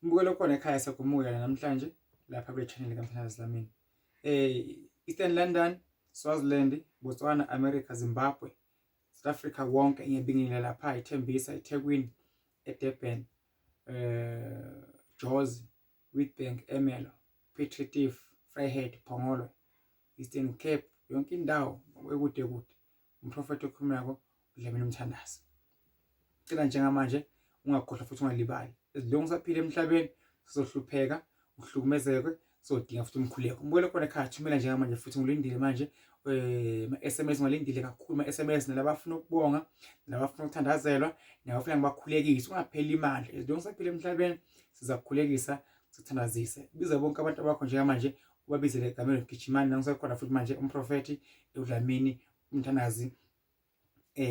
Mbukelo khona ekhaya sakumuka namhlanje lapha kule channel kaMthandazi Dlamini. Eastern London, Swaziland, Botswana, America, Zimbabwe, South Africa wonke ngiyabingelela lapha eThembisa, eThekwini, eDurban, Jozi, Witbank, Emelo, Piet Retief, Vryheid, Phongolo, Eastern Cape, yonke indawo ekude kude. Umprofeti okhulumako uDlamini Mthandazi. Cela njengamanje ungakhohlwa futhi ungalibali. Esidlongo saphila emhlabeni sizohlupheka, uhlukumezeke, sodinga futhi umkhuleko. Mbukelo khona ekhaya thumela njengamanje futhi ngilindile manje SMS ngalindile kakhulu SMS nalabafuna ukubonga, nalabafuna ukuthandazelwa, nabafuna ngibakhulekise ungapheli imandla. Esidlongo saphila emhlabeni sizakukhulekisa, sithandazise. Biza bonke abantu bakho njengamanje ubabizele egameni ligijimani nangisekhona futhi manje umprofeti uDlamini Mthandazi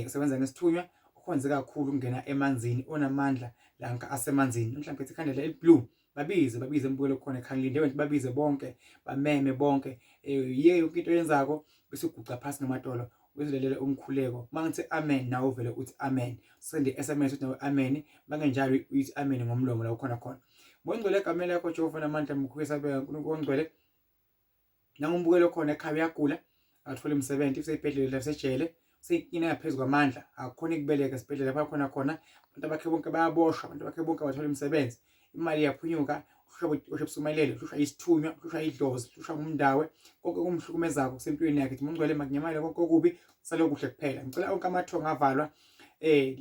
usebenza ngesithunywa okwenze kakhulu ukungena emanzini onamandla lanka asemanzini. Mhlawumbe ikhandlela eliblue babize mbukelo khona ekhangilinde wena babize bonke bameme bonke yiye yonke into yenzako bese uguqa phansi ngamadolo uzilelela umkhuleko. Mangithi amen nawe uvele uthi amen, sende SMS uthi nawe amen, bangenjalo uthi amen ngomlomo la ukhona khona. Ngongcwele egameni lakho Jehova namandla mkhulisa beka uNkulunkulu ongcwele. Nangumbukelo khona ekhaya uyagula athola umsebenzi useyibhedlela lasejele seyinkinga yaphezulu kwamandla akukhona ikubeleka esibhedlela lapha khona abantu bakhe bonke bayaboshwa, abantu bakhe bonke bathola umsebenzi, imali yaphunyuka, uhlobo osumayelele, uhlushwa isithunywa, uhlushwa idlozi, uhlushwa ngumndawe, konke kumhlukumezako kusempilweni yakhe. Ngongcwele makunyamale konke okubi salo kuhle kuphela. Ngicela onke amathonga avalwa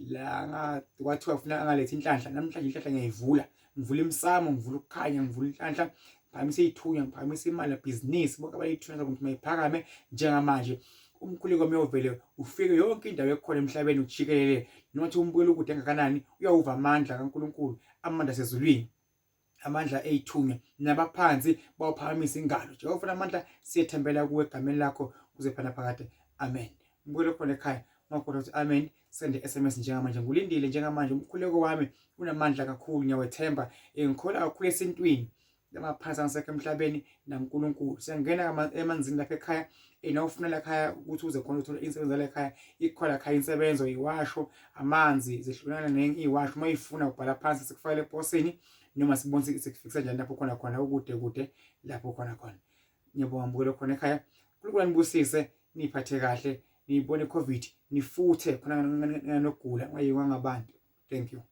la kwathiwa ufuna angalethi inhlanhla. Namhlanje inhlanhla ngiyayivula, ngivula imsamo, ngivula ukukhanya, ngivula inhlanhla, ngiphakamisa ithunywa, ngiphakamisa imali yebhizinisi, bonke abayithunywa ukuthi mayiphakame njengamanje. Umkhuleko miyovele ufike yonke indawo ekhona emhlabeni ujikelele nothi umbukelo ukude engakanani uyawuva amandla kaNkulunkulu, amandla sezulwini, amandla eyithunywa nabaphansi bawuphakamisa ingalo. Jehova amandla siyethembela kuwe egameni lakho kuze phela phakade. Amen. Mbukelo khona ekhaya ngakho uthi amen, sende SMS njengamanje ngulindile njengamanje. Umkhuleko wami unamandla kakhulu, ngiyawethemba, ngikholwa kakhulu esintwini lamaphansi angisekho emhlabeni naNkulunkulu. Siyangena emanzini lapha ekhaya nawufuna la ekhaya ukuthi uze khona uthola insebenzo la ekhaya, ikhona ekhaya insebenzo, iwasho, amanzi, zehlukana iwasho. Mayifuna ubhala phansi sikufakele eposini noma sibonise sikufikisa njani lapho khona ukude lapho khona. Ngiyabonga mbukelo khona ekhaya. uNkulunkulu anibusise, niphathe kahle, nibone iCovid, nifuthe khona nganogula ngabantu. Thank you.